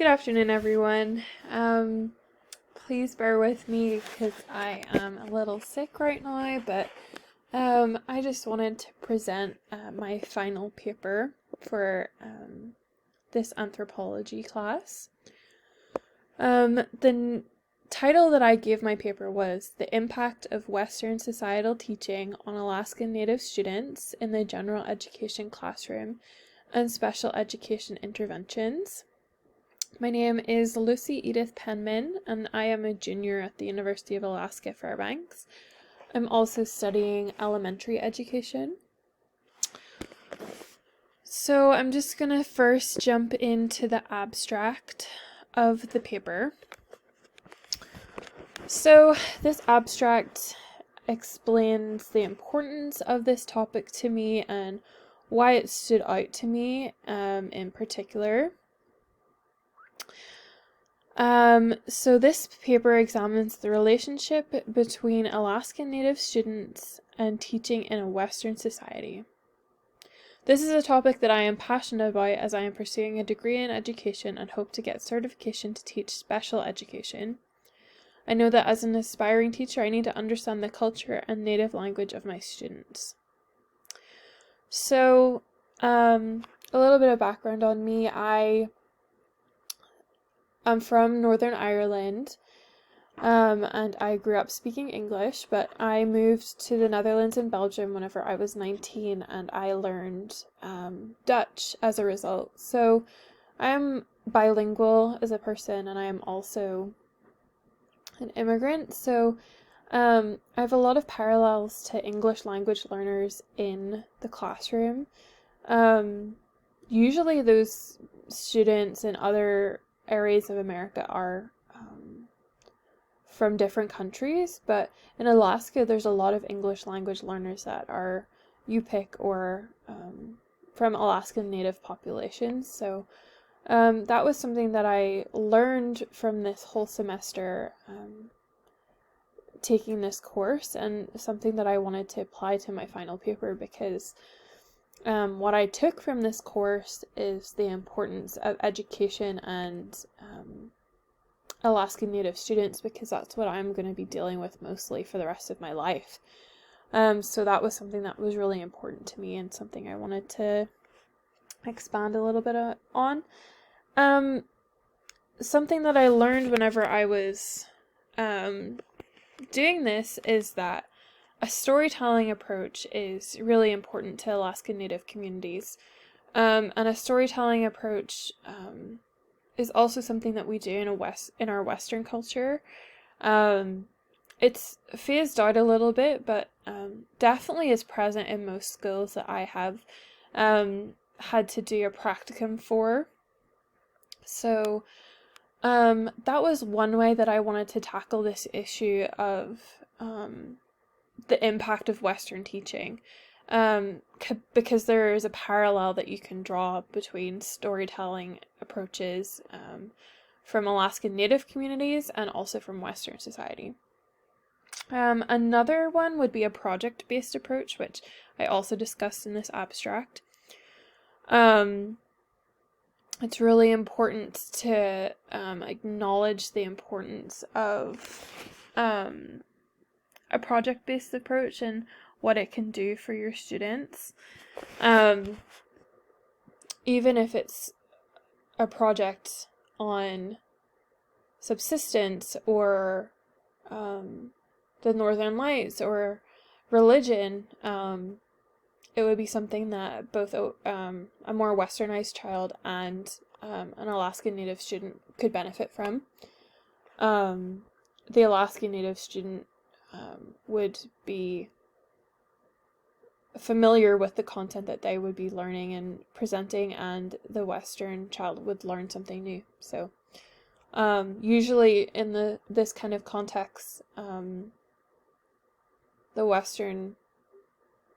Good afternoon, everyone. Please bear with me because I am a little sick right now, but I just wanted to present my final paper for this anthropology class. The title that I gave my paper was The Impact of Western Societal Teaching on Alaskan Native Students in the General Education Classroom and Special Education Interventions. My name is Lucy Edith Penman, and I am a junior at the University of Alaska Fairbanks. I'm also studying elementary education. So I'm just going to first jump into the abstract of the paper. So this abstract explains the importance of this topic to me and why it stood out to me in particular. So this paper examines the relationship between Alaskan Native students and teaching in a Western society. This is a topic that I am passionate about as I am pursuing a degree in education and hope to get certification to teach special education. I know that as an aspiring teacher, I need to understand the culture and native language of my students. So, a little bit of background on me. I'm from Northern Ireland, and I grew up speaking English, but I moved to the Netherlands and Belgium whenever I was 19, and I learned Dutch as a result. So I am bilingual as a person, and I am also an immigrant, so I have a lot of parallels to English language learners in the classroom. Usually those students in other areas of America are from different countries, but in Alaska there's a lot of English language learners that are Yupik or from Alaskan Native populations. So that was something that I learned from this whole semester taking this course, and something that I wanted to apply to my final paper, because what I took from this course is the importance of education and Alaskan Native students, because that's what I'm going to be dealing with mostly for the rest of my life. So that was something that was really important to me and something I wanted to expand a little bit on. Something that I learned whenever I was doing this is that a storytelling approach is really important to Alaskan Native communities. And a storytelling approach is also something that we do in our Western culture. It's phased out a little bit, but definitely is present in most schools that I have had to do a practicum for. So that was one way that I wanted to tackle this issue of the impact of Western teaching, because there is a parallel that you can draw between storytelling approaches from Alaskan Native communities and also from Western society. Another one would be a project-based approach, which I also discussed in this abstract. It's really important to acknowledge the importance of a project-based approach and what it can do for your students. Even if it's a project on subsistence or the Northern Lights or religion, it would be something that both a more westernized child and an Alaskan Native student could benefit from. The Alaskan Native student would be familiar with the content that they would be learning and presenting, and the Western child would learn something new. So usually in this kind of context, the Western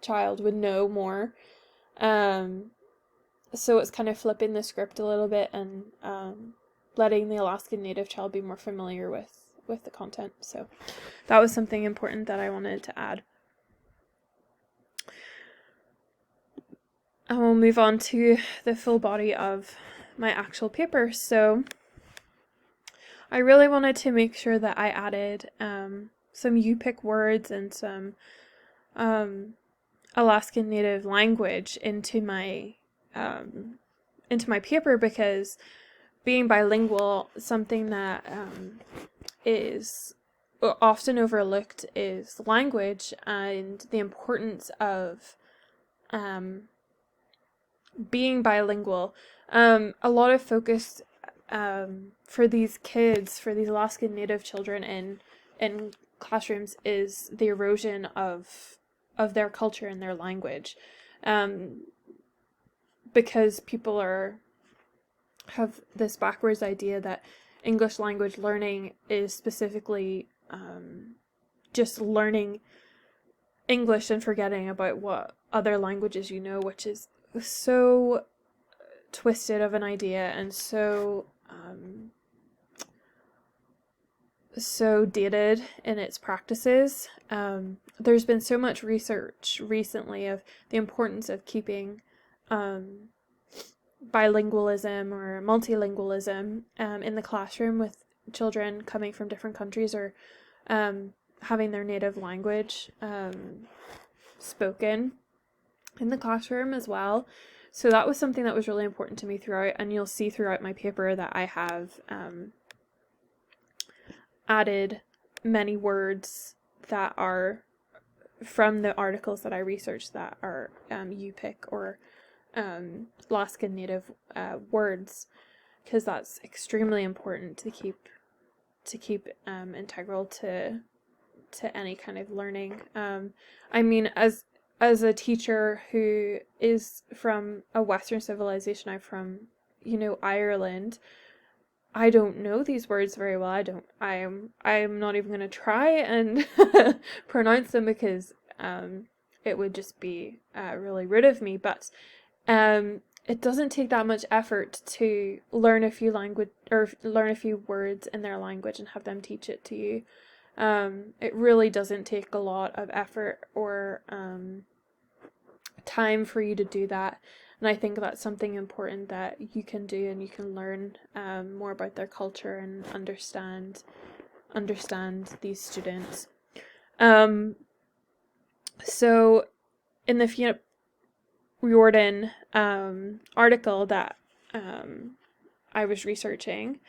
child would know more. So it's kind of flipping the script a little bit and letting the Alaskan Native child be more familiar with the content. So that was something important that I wanted to add. I will move on to the full body of my actual paper. So I really wanted to make sure that I added some Yupik words and some um, Alaskan Native language into my paper, because being bilingual, something that is often overlooked is language and the importance of um, being bilingual. A lot of focus for these kids, for these Alaskan Native children in classrooms, is the erosion of their culture and their language, because people have this backwards idea that English language learning is specifically just learning English and forgetting about what other languages you know, which is so twisted of an idea and so dated in its practices. There's been so much research recently of the importance of keeping bilingualism or multilingualism in the classroom, with children coming from different countries, or having their native language spoken in the classroom as well. So that was something that was really important to me throughout, and you'll see throughout my paper that I have added many words that are from the articles that I researched that are Yupik or Alaskan Native words, because that's extremely important to keep integral to any kind of learning. I mean, as a teacher who is from a Western civilization, I'm from, Ireland. I don't know these words very well. I'm not even going to try and pronounce them, because it would just be really rude of me. But it doesn't take that much effort to learn a few words in their language and have them teach it to you. It really doesn't take a lot of effort or time for you to do that. And I think that's something important that you can do, and you can learn more about their culture and understand these students. So in the Fiona Riordan article that I was researching,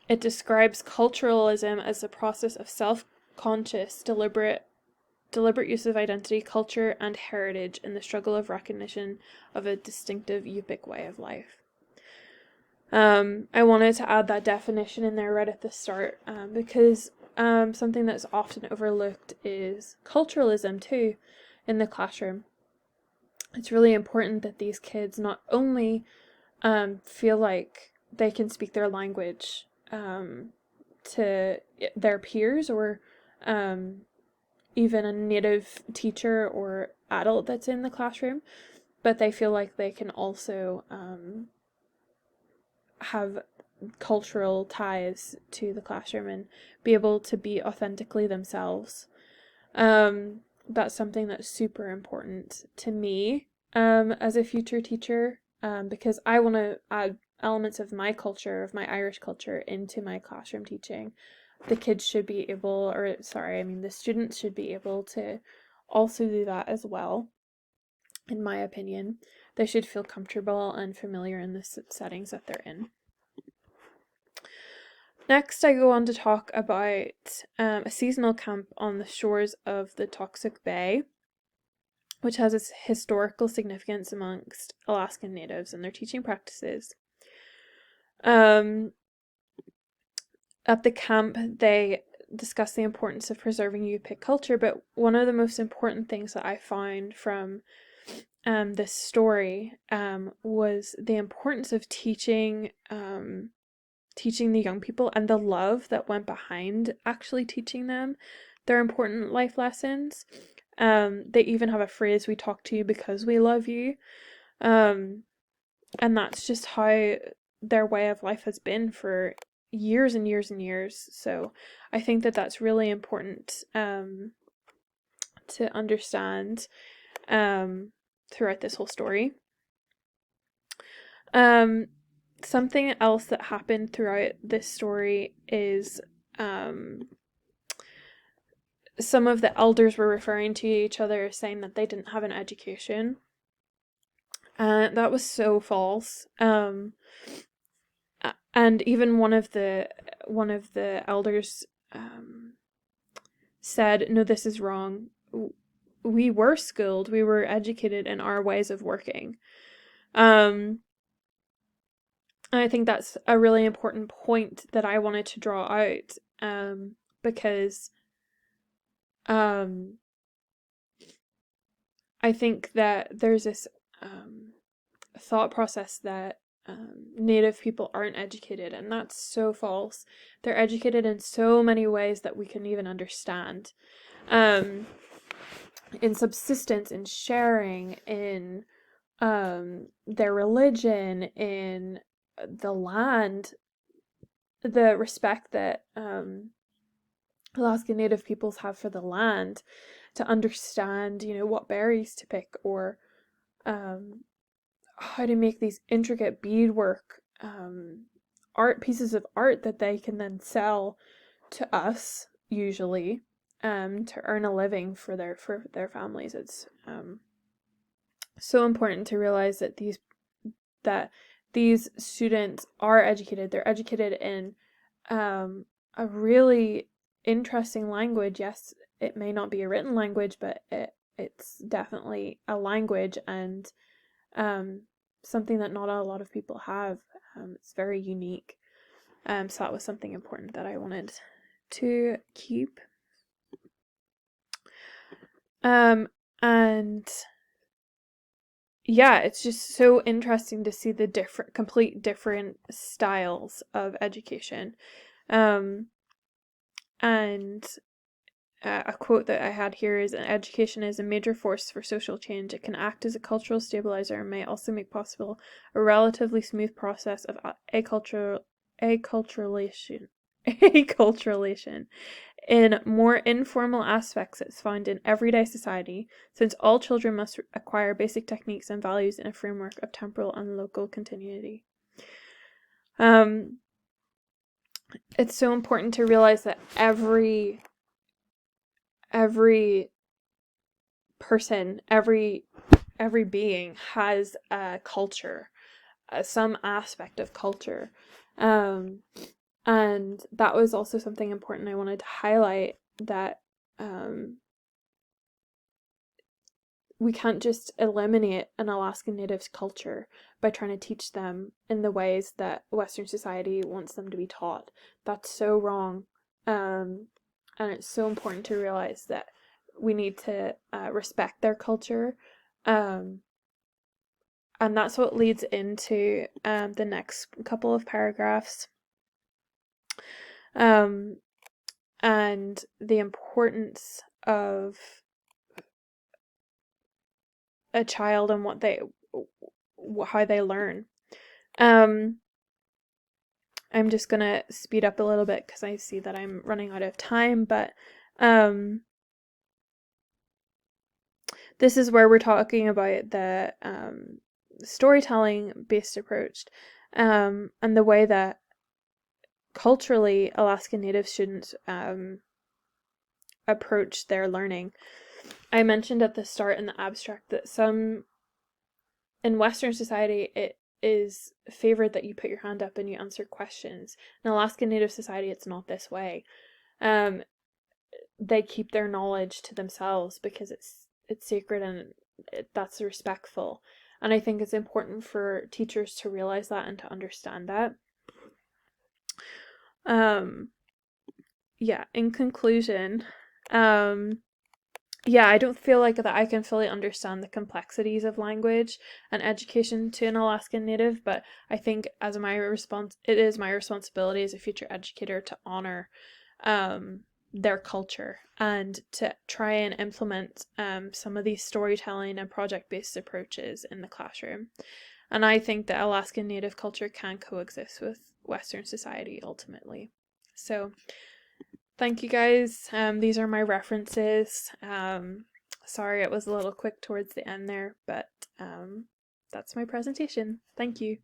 it describes culturalism as the process of self-conscious, deliberate use of identity, culture, and heritage in the struggle of recognition of a distinctive Yupik way of life. I wanted to add that definition in there right at the start, because something that's often overlooked is culturalism too in the classroom. It's really important that these kids not only feel like they can speak their language to their peers, or even a native teacher or adult that's in the classroom, but they feel like they can also have cultural ties to the classroom and be able to be authentically themselves. That's something that's super important to me as a future teacher, because I want to add elements of my culture, of my Irish culture, into my classroom teaching. The students should be able to also do that as well, in my opinion. They should feel comfortable and familiar in the settings that they're in. Next, I go on to talk about a seasonal camp on the shores of the Toxic Bay, which has its historical significance amongst Alaskan Natives and their teaching practices. At the camp, they discuss the importance of preserving Yupik culture, but one of the most important things that I found from this story was the importance of teaching the young people, and the love that went behind actually teaching them their important life lessons. They even have a phrase, "We talk to you because we love you," and that's just how their way of life has been for years and years and years. So I think that that's really important to understand throughout this whole story. something else that happened throughout this story is some of the elders were referring to each other saying that they didn't have an education. That was so false. And even one of the elders said, "No, this is wrong. We were skilled. We were educated in our ways of working." And I think that's a really important point that I wanted to draw out, because I think that there's this thought process that Native people aren't educated, and that's so false. They're educated in so many ways that we can even understand. In subsistence, in sharing, in their religion, in the land, the respect that Alaska Native peoples have for the land, to understand, what berries to pick, or how to make these intricate beadwork pieces of art that they can then sell to us, usually, to earn a living for their families. It's so important to realize that these students are educated. They're educated in a really interesting language. Yes, it may not be a written language, but it's definitely a language, and something that not a lot of people have. It's very unique. So that was something important that I wanted to keep. And yeah, it's just so interesting to see the complete different styles of education. And a quote that I had here is, "Education is a major force for social change. It can act as a cultural stabilizer and may also make possible a relatively smooth process of acculturation. In more informal aspects, it's found in everyday society, since all children must acquire basic techniques and values in a framework of temporal and local continuity." It's so important to realize that every person, every being has a culture, some aspect of culture. And that was also something important I wanted to highlight, that we can't just eliminate an Alaskan Natives culture by trying to teach them in the ways that Western society wants them to be taught. That's so wrong. And it's so important to realize that we need to respect their culture. And that's what leads into the next couple of paragraphs. And the importance of a child and how they learn. I'm just gonna speed up a little bit because I see that I'm running out of time, but this is where we're talking about the storytelling based approach, and the way that culturally Alaska Native students approach their learning. I mentioned at the start in the abstract that in Western society, it is favored that you put your hand up and you answer questions. In Alaska Native society, it's not this way. They keep their knowledge to themselves because it's sacred, and that's respectful. And I think it's important for teachers to realize that and to understand that. Yeah, in conclusion, yeah, I don't feel like that I can fully understand the complexities of language and education to an Alaskan Native, but I think it is my responsibility as a future educator to honor their culture and to try and implement some of these storytelling and project-based approaches in the classroom. And I think that Alaskan Native culture can coexist with Western society ultimately. So thank you guys. These are my references. Sorry it was a little quick towards the end there, but that's my presentation. Thank you.